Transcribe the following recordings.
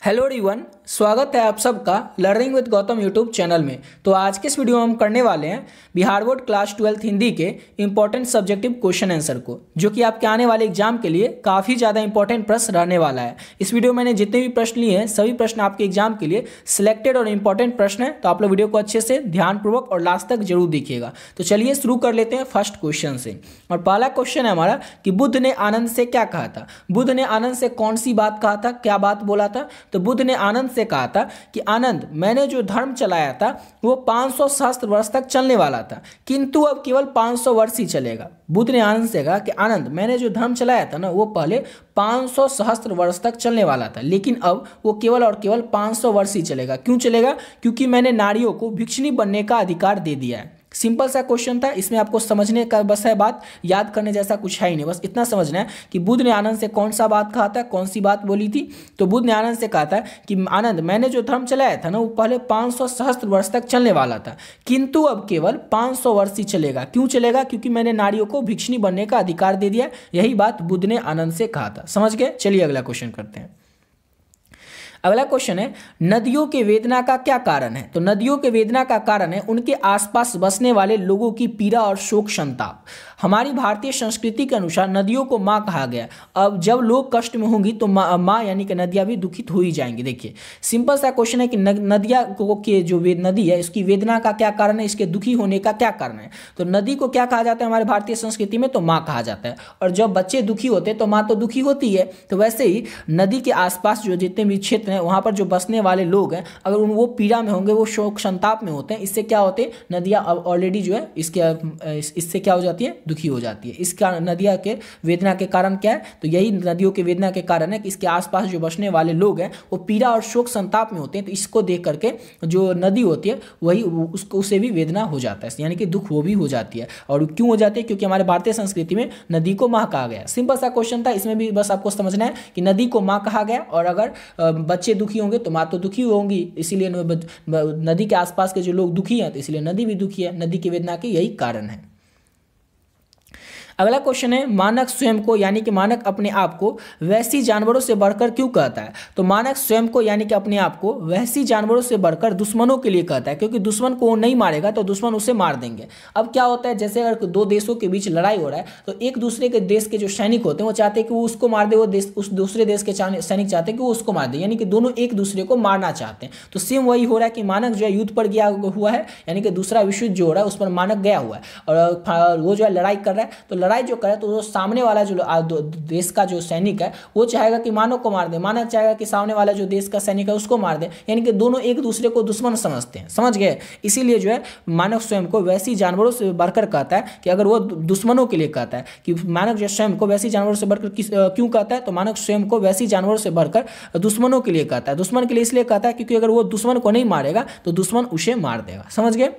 Hello everyone, स्वागत है आप सबका learning with Gautam YouTube channel में। तो आज के इस वीडियो में हम करने वाले हैं बिहार बोर्ड क्लास 12 हिंदी के इंपॉर्टेंट सब्जेक्टिव क्वेश्चन आंसर को, जो कि आपके आने वाले एग्जाम के लिए काफ़ी ज़्यादा इंपॉर्टेंट प्रश्न रहने वाला है। इस वीडियो में मैंने जितने भी प्रश्न लिए हैं सभी प्रश्न आपके एग्जाम के लिए सिलेक्टेड और इंपॉर्टेंट प्रश्न हैं, तो आप लोग वीडियो को अच्छे से ध्यानपूर्वक और लास्ट तक जरूर देखिएगा। तो चलिए शुरू कर लेते हैं फर्स्ट क्वेश्चन से। और पहला क्वेश्चन है हमारा कि बुद्ध ने आनंद से क्या कहा था। बुद्ध ने आनंद से कौन सी बात कहा था, क्या बात बोला था? तो बुद्ध ने आनंद से कहा था कि आनंद, मैंने जो धर्म चलाया था वो 500 सहस्त्र वर्ष तक चलने वाला था, किंतु अब केवल 500 वर्ष ही चलेगा। बुद्ध ने आनंद से कहा कि आनंद, मैंने जो धर्म चलाया था ना वो पहले 500 सहस्त्र वर्ष तक चलने वाला था, लेकिन अब वो केवल और केवल 500 वर्ष ही चलेगा। क्यों चलेगा? क्योंकि मैंने नारियों को भिक्षुणी बनने का अधिकार दे दिया है। सिंपल सा क्वेश्चन था, इसमें आपको समझने का बस है, बात याद करने जैसा कुछ है ही नहीं। बस इतना समझना है कि बुद्ध ने आनंद से कौन सा बात कहा था, कौन सी बात बोली थी। तो बुद्ध ने आनंद से कहा था कि आनंद, मैंने जो धर्म चलाया था ना वो पहले 500 सहस्त्र वर्ष तक चलने वाला था, किंतु अब केवल 500 वर्ष ही चलेगा। क्यों चलेगा? क्योंकि मैंने नारियों को भिक्षुणी बनने का अधिकार दे दिया। यही बात बुद्ध ने आनंद से कहा था। समझ गए? चलिए अगला क्वेश्चन करते हैं। अगला क्वेश्चन है, नदियों के वेदना का क्या कारण है? तो नदियों के वेदना का कारण है उनके आसपास बसने वाले लोगों की पीड़ा और शोक संताप। हमारी भारतीय संस्कृति के अनुसार नदियों को माँ कहा गया। अब जब लोग कष्ट में होंगी तो माँ यानी कि नदियाँ भी दुखित हो ही जाएंगी। देखिए सिंपल सा क्वेश्चन है कि नदियाँ को के जो नदी है इसकी वेदना का क्या कारण है, इसके दुखी होने का क्या कारण है? तो नदी को क्या कहा जाता है हमारे भारतीय संस्कृति में? तो माँ कहा जाता है। और जब बच्चे दुखी होते हैं तो माँ तो दुखी होती है। तो वैसे ही नदी के आसपास जो जितने भी क्षेत्र हैं वहाँ पर जो बसने वाले लोग हैं, अगर वो पीड़ा में होंगे, वो शोक संताप में होते हैं, इससे क्या होते हैं, नदियाँ ऑलरेडी जो है इससे क्या हो जाती है, दुखी हो जाती है। इसका नदियाँ के वेदना के कारण क्या है? तो यही नदियों के वेदना के कारण है कि इसके आसपास जो बसने वाले लोग हैं वो पीड़ा और शोक संताप में होते हैं। तो इसको देख करके जो नदी होती है वही उसको उसे भी वेदना हो जाता है, यानी कि दुख वो भी हो जाती है। और क्यों हो जाती है? क्योंकि हमारे भारतीय संस्कृति में नदी को माँ कहा गया। सिंपल सा क्वेश्चन था, इसमें भी बस आपको समझना है कि नदी को माँ कहा गया, और अगर बच्चे दुखी होंगे तो माँ तो दुखी होंगी, इसीलिए नदी के आसपास के जो लोग दुखी हैं तो इसलिए नदी भी दुखी है। नदी की वेदना के यही कारण है। अगला क्वेश्चन है, मानव स्वयं को यानी कि मानव अपने आप को वैसी जानवरों से बढ़कर क्यों कहता है? तो मानव स्वयं को यानी कि अपने आप को वैसी जानवरों से बढ़कर दुश्मनों के लिए कहता है, क्योंकि दुश्मन को वो नहीं मारेगा तो दुश्मन उसे मार देंगे। अब क्या होता है, जैसे अगर दो देशों के बीच लड़ाई हो रहा है तो एक दूसरे के देश के जो सैनिक होते हैं वो चाहते हैं कि वो उसको मार दे, वो देश उस दूसरे देश के सैनिक चाहते हैं कि वो उसको मार दे, यानी कि दोनों एक दूसरे को मारना चाहते हैं। तो सेम वही हो रहा है कि मानव जो है युद्ध पर गया हुआ है, यानी कि दूसरा विश्व युद्ध जो हो रहा है उस पर मानव गया हुआ है, और वो जो है लड़ाई कर रहा है। तो लड़ाई जो कर रहा है तो सामने वाला जो देश का जो सैनिक है वो चाहेगा कि मानव को मार दे, मानव चाहेगा कि सामने वाला जो देश का सैनिक है उसको मार दे, यानी कि दोनों एक दूसरे को दुश्मन समझते हैं। समझ गए? इसीलिए जो है मानव स्वयं को वैसी जानवरों से बढ़कर कहता है कि अगर वो दुश्मनों के लिए कहता है कि मानव जो स्वयं को वैसी जानवरों से बढ़कर क्यों कहता है? तो मानव स्वयं को वैसी जानवरों से बढ़कर दुश्मनों के लिए कहता है। दुश्मन के लिए इसलिए कहता है क्योंकि अगर वो दुश्मन को नहीं मारेगा तो दुश्मन उसे मार देगा। समझ गए?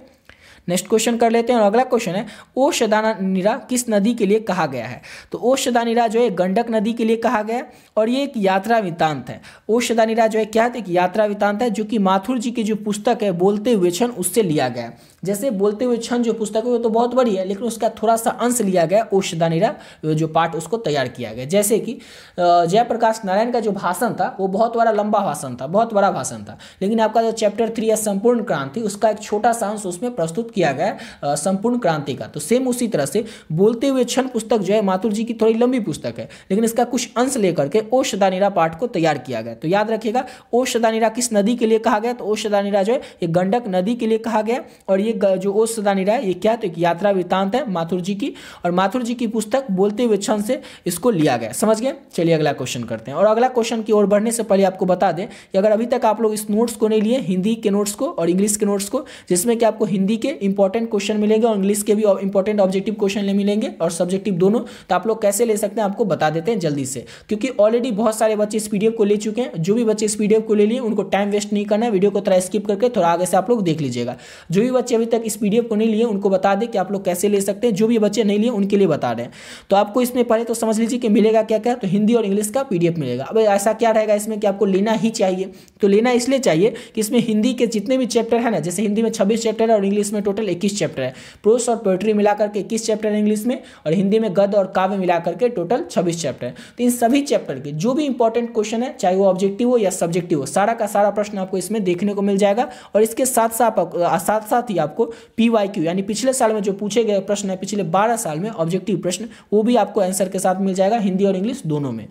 नेक्स्ट क्वेश्चन कर लेते हैं। और अगला क्वेश्चन है, ओशदानिरा किस नदी के लिए कहा गया है? तो ओशदानिरा जो है गंडक नदी के लिए कहा गया है, और ये एक यात्रा वृत्तांत है। ओशदानिरा जो है क्या है? एक यात्रा वृत्तांत है, जो कि माथुर जी की जो पुस्तक है बोलते हुए क्षण उससे लिया गया है। जैसे बोलते हुए क्षण जो पुस्तक है वो तो बहुत बड़ी है, लेकिन उसका थोड़ा सा अंश लिया गया, ओशदानिरा जो पार्ट उसको तैयार किया गया। जैसे कि जयप्रकाश नारायण का जो भाषण था वो बहुत बड़ा लंबा भाषण था, बहुत बड़ा भाषण था, लेकिन आपका जो चैप्टर 3 है संपूर्ण क्रांति, उसका एक छोटा सा अंश उसमें प्रस्तुत किया गया संपूर्ण क्रांति का। तो सेम उसी तरह से बोलते हुए क्षण पुस्तक जो है माथुर जी की थोड़ी लंबी पुस्तक है, लेकिन इसका कुछ अंश लेकर के ओशदानिरा पाठ को तैयार किया गया। तो याद रखिएगा ओशदानिरा किस नदी के लिए कहा गया? तो ओशदानिरा जो है ये गंडक नदी के लिए कहा गया, और ये जो ओशदानिरा है ये क्या? तो एक यात्रा वृत्तांत है माथुर जी की, और माथुर जी की पुस्तक बोलते हुए क्षण से इसको लिया गया। समझ गए? चलिए अगला क्वेश्चन करते हैं। और अगला क्वेश्चन की ओर बढ़ने से पहले आपको बता दें कि अगर अभी तक आप लोग इस नोट्स को नहीं लिए, हिंदी के नोट्स को और इंग्लिश के नोट्स को, जिसमें कि आपको हिंदी के इंपॉर्टेंट क्वेश्चन मिलेंगे और इंग्लिश के भी इंपॉर्टेंट ऑब्जेक्टिव क्वेश्चन मिलेंगे और सब्जेक्टिव दोनों, तो आप लोग कैसे ले सकते हैं आपको बता देते हैं जल्दी से, क्योंकि ऑलरेडी बहुत सारे बच्चे इस पीडीएफ को ले चुके हैं। जो भी बच्चे इस पीडीएफ को ले लिए उनको टाइम वेस्ट नहीं करना है, वीडियो को थोड़ा स्किप करके थोड़ा आगे से आप लोग देख लीजिएगा। जो भी बच्चे अभी अभी तक इस पीडीएफ को नहीं लिए उनको बता दें कि आप लोग कैसे ले सकते हैं, जो भी बच्चे नहीं लिए उनके लिए बता रहे हैं। तो आपको इसमें पहले तो समझ लीजिए कि मिलेगा क्या क्या, तो हिंदी और इंग्लिश का पीडीएफ मिलेगा। अब ऐसा क्या रहेगा इसमें कि आपको लेना ही चाहिए, तो लेना इसलिए चाहिए कि इसमें हिंदी के जितने भी चैप्टर है ना, जैसे हिंदी में 26 चैप्टर है और इंग्लिश में टोटल 21 चैप्टर है, प्रोस और पोएट्री मिलाकर के 21 चैप्टर है इंग्लिश में, और हिंदी में गद्य और काव्य मिलाकर के टोटल 26 चैप्टर है। तो इन सभी चैप्टर के जो भी इंपॉर्टेंट क्वेश्चन है, चाहे वो ऑब्जेक्टिव हो या सब्जेक्टिव हो, सारा का सारा प्रश्न आपको इसमें देखने को मिल जाएगा। और इसके साथ साथ ही आपको PYQ यानी पिछले साल में जो पूछे गए प्रश्न है, पिछले 12 साल में ऑब्जेक्टिव प्रश्न, वो भी आपको आंसर के साथ मिल जाएगा, हिंदी और इंग्लिश दोनों में।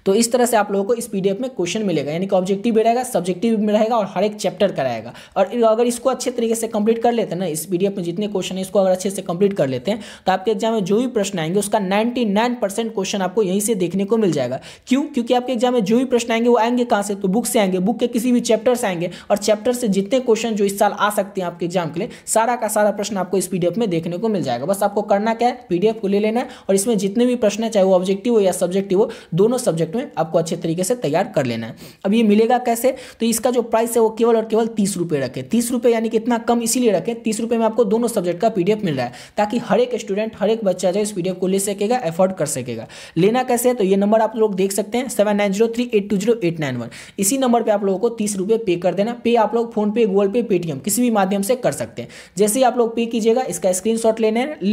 तो इस तरह से आप लोगों को इस पीडीएफ में क्वेश्चन मिलेगा, यानी कि ऑब्जेक्टिव भी रहेगा, सब्जेक्टिव भी रहेगा और हर एक चैप्टर का रहेगा। और अगर इसको अच्छे तरीके से कंप्लीट कर लेते हैं ना, इस पीडीएफ में जितने क्वेश्चन है इसको अगर अच्छे से कंप्लीट कर लेते हैं, तो आपके एग्जाम में जो भी प्रश्न आएंगे उसका 99% क्वेश्चन आपको यहीं से देखने को मिल जाएगा। क्यों? क्योंकि आपके एग्जाम में जो भी प्रश्न आएंगे वो आएंगे कहाँ से, तो बुक से आएंगे, बुक के किसी भी चैप्टर से आएंगे, और चैप्टर से जितने क्वेश्चन जो इस साल आ सकते हैं आपके एग्जाम के लिए, सारा का सारा प्रश्न आपको इस पीडीएफ में देखने को मिल जाएगा। बस आपको करना क्या है, पीडीएफ को ले लेना है और इसमें जितने भी प्रश्न है, चाहे वो ऑब्जेक्टिव हो या सब्जेक्टिव हो, दोनों सब्जेक्ट में आपको अच्छे तरीके से तैयार कर लेना है। अब ये मिलेगा कैसे, तो इसका जो प्राइस है वो केवल और केवल 30 रुपये रखें। 30 रुपये यानी कि इतना कम इसीलिए रखें, 30 रुपये में आपको दोनों सब्जेक्ट का पीडीएफ मिल रहा है, ताकि हर एक स्टूडेंट, हर एक बच्चा जो इस पीडीएफ को ले सकेगा, अफोर्ड कर सकेगा। लेना कैसे है, तो ये नंबर आप लोग देख सकते हैं 7903820891। इसी नंबर पर आप लोगों को 30 रुपये पे कर देना। पे आप लोग फोन पे, गूगल पे, पेटीएम किसी भी माध्यम से कर सकते हैं। जैसे ही आप लोग पे कीजिएगा, इसका स्क्रीनशॉट ले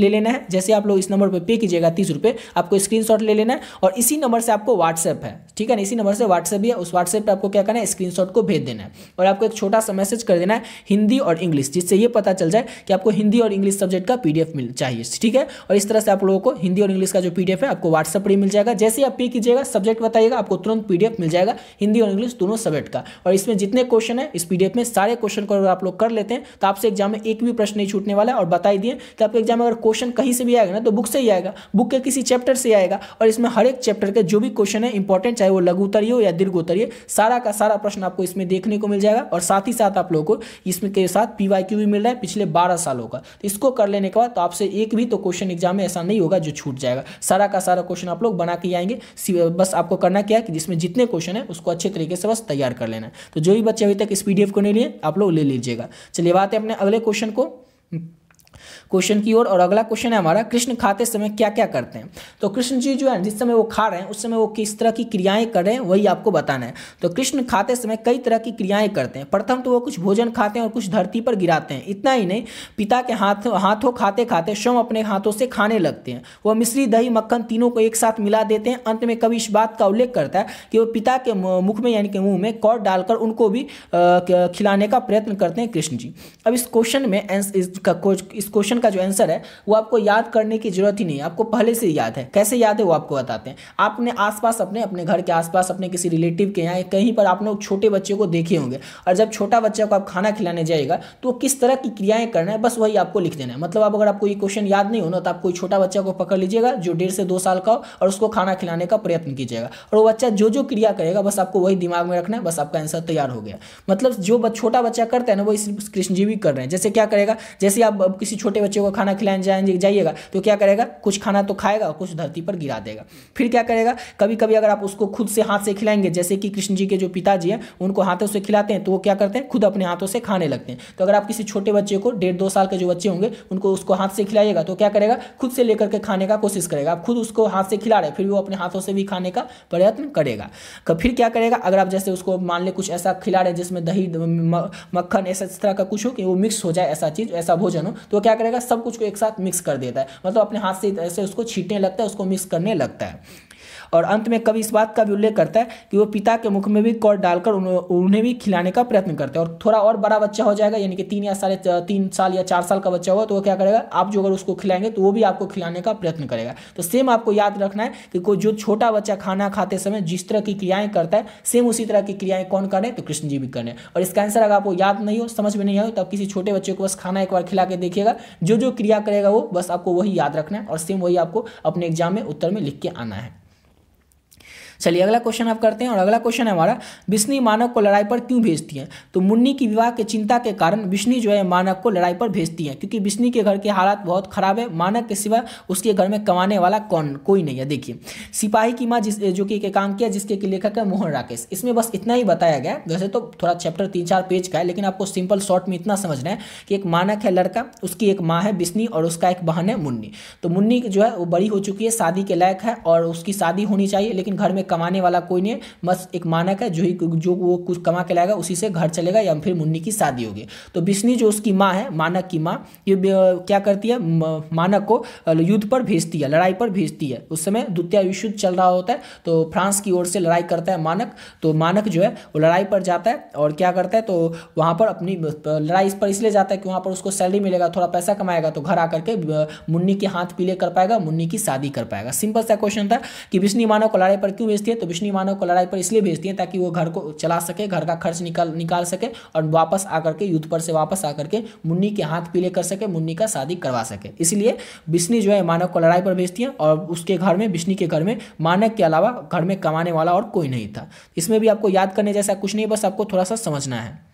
लेना है। जैसे आप लोग इस नंबर पर पे कीजिएगा 30 रुपये, आपको स्क्रीनशॉट ले लेना है, और इसी नंबर से आपको व्हाट्सएप है, ठीक है ना, इसी नंबर से व्हाट्सएप भी है, उस व्हाट्सएप पे आपको क्या करना है, स्क्रीनशॉट को भेज देना है, और आपको एक छोटा सा मैसेज कर देना है हिंदी और इंग्लिश, जिससे ये पता चल जाए कि आपको हिंदी और इंग्लिश सब्जेक्ट का पीडीएफ मिल चाहिए, ठीक है। और इस तरह से आप लोगों को हिंदी और इंग्लिश का जो पीडीएफ है आपको व्हाट्सएप पर ही मिल जाएगा। जैसे ही आप पे कीजिएगा, सब्जेक्ट बताइएगा, आपको तुरंत पीडीएफ मिल जाएगा हिंदी और इंग्लिश दोनों सब्जेक्ट का। और इसमें जितने क्वेश्चन है इस पीडीएफ में, सारे क्वेश्चन को अगर आप लोग कर लेते हैं तो आपसे एग्जाम में एक भी प्रश्न नहीं छूटने वाला है। और बता दिए कि आपके एग्जाम में अगर क्वेश्चन कहीं से भी आएगा ना, तो बुक से ही आएगा, बुक के किसी चैप्टर से आएगा, और इसमें हर एक चैप्टर के जो भी क्वेश्चन है इंपॉर्टेंट, चाहे वो लघु उत्तरीय हो या दीर्घ उत्तरीय, सारा का सारा प्रश्न आपको इसमें देखने को मिल जाएगा। और साथ ही साथ आप लोगों को इसमें के साथ PYQ भी मिल रहा है पिछले 12 सालों का। तो इसको कर लेने के बाद तो आपसे एक भी तो क्वेश्चन एग्जाम में ऐसा नहीं होगा जो छूट जाएगा, सारा का सारा क्वेश्चन आप लोग बना के आएंगे। बस आपको करना क्या है कि जिसमें जितने क्वेश्चन है उसको अच्छे तरीके से बस तैयार कर लेना है। तो जो भी बच्चे अभी तक इस पीडीएफ को नहीं लिए, आप लोग ले लीजिएगा। चलिए बात है अपने अगले क्वेश्चन की ओर। और अगला क्वेश्चन है हमारा, कृष्ण खाते समय क्या क्या करते हैं। तो कृष्ण जी जो है जिस समय वो खा रहे हैं उस समय वो किस तरह की क्रियाएं कर रहे हैं वही आपको बताना है। तो कृष्ण खाते समय कई तरह की क्रियाएं करते हैं। प्रथम तो वो कुछ भोजन खाते हैं और कुछ धरती पर गिराते हैं। इतना ही नहीं, पिता के हाथों खाते खाते स्वयं अपने हाथों से खाने लगते हैं। वह मिश्री, दही, मक्खन तीनों को एक साथ मिला देते हैं। अंत में कवि इस बात का उल्लेख करता है कि वो पिता के मुख में यानी कि मुंह में कौर डालकर उनको भी खिलाने का प्रयत्न करते हैं कृष्ण जी। अब इस क्वेश्चन में इस क्वेश्चन का जो आंसर है वो आपको याद करने की जरूरत ही नहीं है, आपको पहले से याद है। कैसे याद है वो आपको बताते हैं। आपने आसपास अपने घर के आसपास अपने किसी रिलेटिव के यहाँ कहीं पर आप लोग छोटे बच्चे को देखे होंगे, और जब छोटा बच्चे को आप खाना खिलाने जाएगा तो किस तरह की क्रियाएं करना है, बस वही आपको लिख देना है। मतलब आप अगर आपको ये क्वेश्चन याद नहीं होना तो आप कोई छोटा बच्चा को पकड़ लीजिएगा जो 1.5 से 2 साल का हो, और उसको खाना खिलाने का प्रयत्न कीजिएगा, और वो बच्चा जो जो क्रिया करेगा बस आपको वही दिमाग में रखना है, बस आपका आंसर तैयार हो गया। मतलब जो छोटा बच्चा करता है ना वो कृष्ण जी भी कर रहे हैं। जैसे क्या करेगा, जैसे आप किसी छोटे बच्चे को खाना खिलाने जाइएगा तो क्या करेगा, कुछ खाना तो खाएगा और कुछ धरती पर गिरा देगा। फिर क्या करेगा, कभी कभी अगर आप उसको खुद से हाथ से खिलाएंगे, जैसे कि कृष्ण जी के जो पिताजी हैं उनको हाथों से खिलाते हैं, तो वो क्या करते हैं, खुद अपने हाथों से खाने लगते हैं। तो अगर आप किसी छोटे बच्चे को 1.5-2 साल के जो बच्चे होंगे उनको उसको हाथ से खिलाइएगा तो क्या करेगा, खुद से लेकर के खाने का कोशिश करेगा। आप खुद उसको हाथ से खिला रहे, फिर वो अपने हाथों से भी खाने का प्रयत्न करेगा। फिर क्या करेगा, अगर आप जैसे उसको मान ले कुछ ऐसा खिला रहे जिसमें दही, मक्खन, ऐसा इस तरह का कुछ हो कि वो मिक्स हो जाए, ऐसा चीज, ऐसा भोजन हो, तो क्या करेगा, सब कुछ को एक साथ मिक्स कर देता है। मतलब अपने हाथ से ऐसे उसको छींटने लगता है, उसको मिक्स करने लगता है। और अंत में कवि इस बात का भी उल्लेख करता है कि वो पिता के मुख में भी कौर डालकर उन्हें भी खिलाने का प्रयत्न करते हैं। और थोड़ा और बड़ा बच्चा हो जाएगा, यानी कि 3 या 3.5 साल या 4 साल का बच्चा होगा, तो वो क्या करेगा, आप जो अगर उसको खिलाएंगे तो वो भी आपको खिलाने का प्रयत्न करेगा। तो सेम आपको याद रखना है कि कोई जो छोटा बच्चा खाना खाते समय जिस तरह की क्रियाएं करता है, सेम उसी तरह की क्रियाएं कौन कर रहे हैं, तो कृष्ण जी भी कर रहे हैं। और इसका आंसर अगर आपको याद नहीं हो, समझ में नहीं आए, तो आप किसी छोटे बच्चे को बस खाना एक बार खिला के देखिएगा, जो जो क्रिया करेगा वो बस आपको वही याद रखना है, और सेम वही आपको अपने एग्जाम में उत्तर में लिख के आना है। चलिए अगला क्वेश्चन आप करते हैं, और अगला क्वेश्चन है हमारा, बिस्नी मानक को लड़ाई पर क्यों भेजती है। तो मुन्नी की विवाह के चिंता के कारण बिस्नी जो है मानक को लड़ाई पर भेजती है, क्योंकि बिस्नी के घर के हालात बहुत खराब है, मानक के सिवा उसके घर में कमाने वाला कोई नहीं है। देखिए, सिपाही की माँ जो कि एक एकांकी है, जिसके लेखक है मोहन राकेश। इसमें बस इतना ही बताया गया, वैसे तो थोड़ा चैप्टर 3-4 पेज का है, लेकिन आपको सिंपल शॉर्ट में इतना समझना है कि एक मानक है लड़का, उसकी एक माँ है बिस्नी और उसका एक बहन है मुन्नी। तो मुन्नी जो है वो बड़ी हो चुकी है, शादी के लायक है और उसकी शादी होनी चाहिए, लेकिन घर में कमाने वाला कोई नहीं है, बस एक मानक है जो वो कुछ कमा के लाएगा, उसी से घर चलेगा या फिर मुन्नी की शादी होगी। तो बिस्नी जो उसकी माँ है, मानक की माँ, ये क्या करती है, मानक को युद्ध पर भेजती है, लड़ाई पर भेजती है। उस समय द्वितीय विश्व युद्ध चल रहा होता है, तो फ्रांस की ओर से लड़ाई करता है मानक। तो मानक जो है वो लड़ाई पर जाता है और क्या करता है, तो वहाँ पर अपनी लड़ाई इस पर इसलिए जाता है कि वहाँ पर उसको सैलरी मिलेगा, थोड़ा पैसा कमाएगा, तो घर आकर के मुन्नी के हाथ पीले कर पाएगा, मुन्नी की शादी कर पाएगा। सिंपल सा क्वेश्चन था कि बिस्नी मानव को लड़ाई पर क्यों भेजती है। तो बिस्नी मानव को लड़ाई पर इसलिए भेजती है ताकि वो घर को चला सके, घर का खर्च निकाल सके, और वापस आकर के युद्ध पर से वापस आकर के मुन्नी के हाथ पीले कर सके, मुन्नी का शादी करवा सके। इसलिए बिस्नी जो है मानव को लड़ाई पर भेजती है, और उसके घर में, बिस्नी के घर में मानक के अलावा घर में कमाने वाला और कोई नहीं था। इसमें भी आपको याद करने जैसा कुछ नहीं, बस आपको थोड़ा सा समझना है।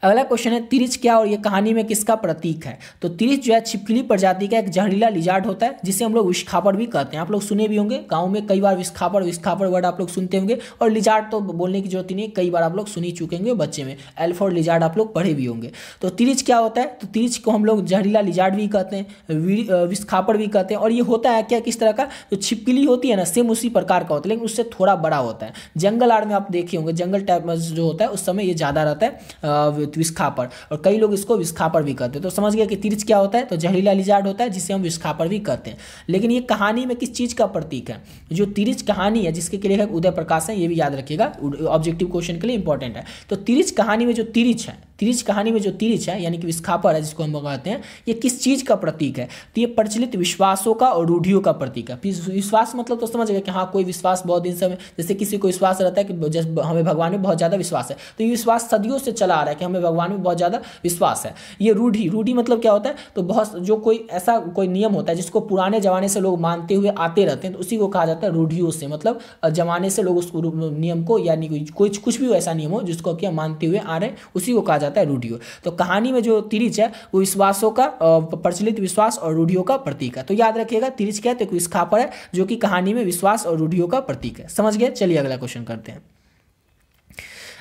अगला क्वेश्चन है, तिरिच क्या और ये कहानी में किसका प्रतीक है। तो तिरिच जो है छिपकली प्रजाति का एक जहरीला लिजार्ड होता है, जिसे हम लोग विस्खापड़ भी कहते हैं। आप लोग सुने भी होंगे, गांव में कई बार विस्खापड़ वर्ड आप लोग सुनते होंगे, और लिजार्ड तो बोलने की जरूरत नहीं है, कई बार आप लोग सुनी चुके होंगे बच्चे में, एल्फ और लिजार्ड आप लोग पढ़े भी होंगे। तो तिरिच क्या होता है, तो तिरिच को हम लोग जहरीला लिजार्ड भी कहते हैं, विस्खापड़ भी कहते हैं। और ये होता है क्या, किस तरह का, जो छिपकली होती है ना, सेम उसी प्रकार का होता है, लेकिन उससे थोड़ा बड़ा होता है। जंगल आड़ में आप देखे होंगे, जंगल टाइप में जो होता है उस समय ये ज़्यादा रहता है विस्खापड़, और कई लोग इसको विस्खापड़ भी कहते हैं। तो समझ गए कि तिरिच क्या होता है, तो जहरीला लिजार्ड होता है, जिसे हम विस्खापड़ भी कहते हैं। लेकिन ये कहानी में किस चीज़ का प्रतीक है, जो तिरिच कहानी है जिसके लेखक उदय प्रकाश है, ये भी याद रखिएगा, ऑब्जेक्टिव क्वेश्चन के लिए इंपॉर्टेंट है। तो तिरिच कहानी में जो तिरिच है, तिरिच कहानी में जो तिरिच है यानी कि विस्खापड़ है, जिसको हम कहते हैं, ये किस चीज़ का प्रतीक है। तो ये प्रचलित विश्वासों का और रूढ़ियों का प्रतीक है। विश्वास मतलब तो समझ गए कि हाँ, कोई विश्वास बहुत दिन से, जैसे किसी को विश्वास रहता है कि हमें भगवान में बहुत ज़्यादा विश्वास है, तो ये विश्वास सदियों से चला आ रहा है कि हमें भगवान में बहुत ज़्यादा विश्वास है। ये रूढ़ी मतलब क्या होता है, तो बहुत जो कोई ऐसा कोई नियम होता है जिसको पुराने जमाने से लोग मानते हुए आते रहते हैं, तो उसी को कहा जाता है रूढ़ियों से, मतलब जमाने से लोग उस नियम को, यानी कुछ भी ऐसा नियम हो जिसको कि हम मानते हुए आ रहे हैं, उसी को कहा जाता है रूढ़ियों। तो कहानी में जो तिरिच है वो विश्वासों का, प्रचलित विश्वास और रूढ़ियों का प्रतीक है। तो याद रखिएगा, तिरिच क्या है, तो विस्खापड़ है, जो कि कहानी में विश्वास और रूढ़ियों का प्रतीक है। समझ गए। चलिए अगला क्वेश्चन करते हैं।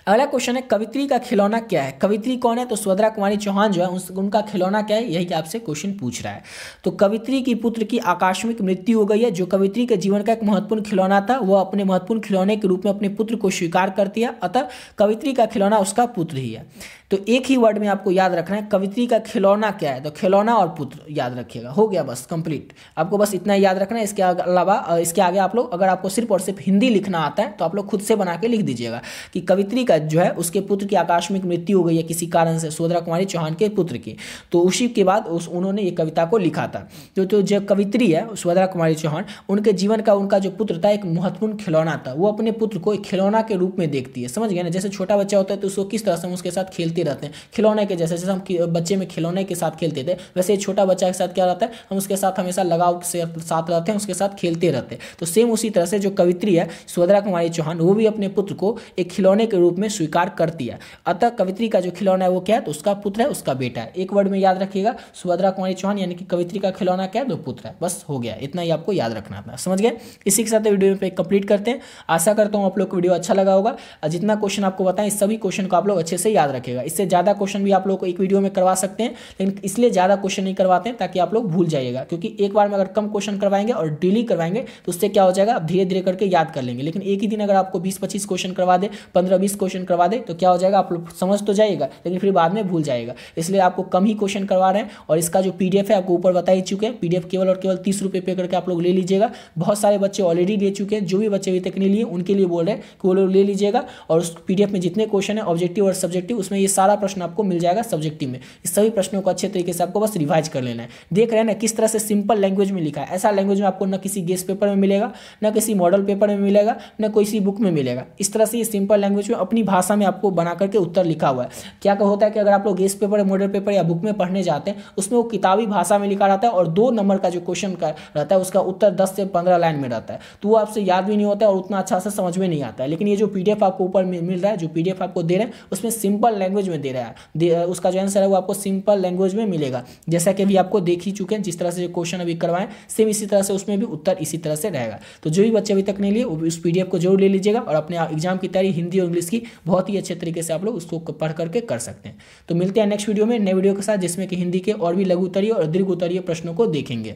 अगला क्वेश्चन है, कवित्री का खिलौना क्या है। कवित्री कौन है, तो सुभद्रा कुमारी चौहान जो है उनका खिलौना क्या है, यही आपसे क्वेश्चन पूछ रहा है। तो कवित्री की पुत्र की आकस्मिक मृत्यु हो गई है। जो कवित्री के जीवन का एक महत्वपूर्ण खिलौना था, वह अपने महत्वपूर्ण खिलौने के रूप में अपने पुत्र को स्वीकार करती है, अतः कवित्री का खिलौना उसका पुत्र ही है। तो एक ही वर्ड में आपको याद रखना है, कवित्री का खिलौना क्या है, तो खिलौना और पुत्र याद रखिएगा, हो गया बस कंप्लीट। आपको बस इतना याद रखना है। इसके अलावा इसके आगे आप लोग, अगर आपको सिर्फ और सिर्फ हिंदी लिखना आता है तो आप लोग खुद से बना के लिख दीजिएगा कि कवित्री का जो है उसके पुत्र की आकस्मिक मृत्यु हो गई है किसी कारण से, सुभद्रा कुमारी चौहान के पुत्र की। तो उसी के बाद उन्होंने ये कविता को लिखा था। तो जो कवित्री है सुभद्रा कुमारी चौहान, उनके जीवन का उनका जो पुत्र था एक महत्वपूर्ण खिलौना था। वो अपने पुत्र को एक खिलौना के रूप में देखती है। समझ गए ना, जैसे छोटा बच्चा होता है तो उसको किस तरह से हम उसके साथ खेलते रहते हैं, खिलौने के जैसे हम बच्चे में खिलौने के साथ खेलते थे, वैसे छोटा बच्चा के साथ क्या रहता है, हम उसके साथ हमेशा लगाव से साथ रहते हैं, उसके साथ खेलते रहते हैं। तो सेम उसी तरह से जो कवित्री है सुभद्रा कुमारी चौहान, वो भी अपने पुत्र को एक खिलौने के रूप में स्वीकार करती है। अतः कवित्री का जो खिलौना है वो क्या है, तो उसका पुत्र है, उसका बेटा है। एक वर्ड में याद रखिएगा, सुभद्रा कुमारी चौहान यानी कि कवित्री का खिलौना क्या है, तो पुत्र है। बस हो गया, इतना ही आपको याद रखना था। समझ गए। इसी के साथ वीडियो पे कंप्लीट करते हैं। आशा करता हूँ आप लोग को वीडियो अच्छा लगा होगा, और जितना क्वेश्चन आपको बताएं सभी क्वेश्चन को आप लोग अच्छे से याद रखिएगा। इससे ज़्यादा क्वेश्चन भी आप लोग को एक वीडियो में करवा सकते हैं, लेकिन इसलिए ज़्यादा क्वेश्चन नहीं करवाते हैं ताकि आप लोग भूल जाइएगा, क्योंकि एक बार में अगर कम क्वेश्चन करवाएंगे और डेली करवाएंगे तो उससे क्या हो जाएगा, आप धीरे धीरे करके याद कर लेंगे। लेकिन एक ही दिन अगर आपको 20-25 क्वेश्चन करवा दे, 15-20 क्वेश्चन करवा दे, तो क्या हो जाएगा, आप लोग समझ तो जाइएगा लेकिन फिर बाद में भूल जाएगा। इसलिए आपको कम ही क्वेश्चन करवा रहे हैं। और इसका जो PDF है आपको ऊपर बता ही चुके हैं, PDF केवल और केवल 30 रुपये पे करके आप लोग ले लीजिएगा। बहुत सारे बच्चे ऑलरेडी ले चुके हैं, जो भी बच्चे अभी तक नहीं लिए उनके लिए बोल रहे हैं कि वो लोग ले लीजिएगा। और उस PDF में जितने क्वेश्चन है ऑब्जेक्टिव और सब्जेक्टिव, उसमें ये सारा प्रश्न आपको मिल जाएगा सब्जेक्टिव में। इस सभी प्रश्नों को अच्छे तरीके से आपको बस रिवाइज कर लेना है। देख रहे हैं ना किस तरह से सिंपल लैंग्वेज में लिखा है। ऐसा लैंग्वेज में आपको न किसी गेस्ट पेपर में मिलेगा, न किसी मॉडल पेपर में मिलेगा, न किसी बुक में मिलेगा। इस तरह से ये सिंपल लैंग्वेज में अपनी भाषा में आपको बना करके उत्तर लिखा हुआ है। क्या होता है कि अगर आप लोग गेस्ट पेपर, मॉडल पेपर या बुक में पढ़ने जाते हैं, उसमें वो किताबी भाषा में लिखा रहता है और 2 नंबर का जो क्वेश्चन का रहता है उसका उत्तर 10 से 15 लाइन में रहता है, तो वो आपसे याद भी नहीं होता है और उतना अच्छा से समझ में नहीं आता है। लेकिन ये जो पीडीएफ आपको ऊपर मिल रहा है, जो पीडीएफ आपको दे रहे हैं, उसमें सिंपल लैंग्वेज में दे रहा है, उसका जो आंसर है वो आपको सिंपल लैंग्वेज में मिलेगा। जैसा कि अभी आपको देख ही चुके हैं, जिस तरह से क्वेश्चन अभी करवाएं सेम इसी तरह से उसमें भी उत्तर इसी तरह से रहेगा। तो जो भी बच्चे अभी तक नहीं लिए उस पीडीएफ को जरूर ले लीजिएगा और अपने एग्जाम की तैयारी हिंदी और इंग्लिश की बहुत ही अच्छे तरीके से आप लोग उसको पढ़ करके कर सकते हैं। तो मिलते हैं नेक्स्ट वीडियो में, नए वीडियो के साथ, जिसमें कि हिंदी के और भी लघु उत्तरीय और दीर्घ उत्तरीय प्रश्नों को देखेंगे।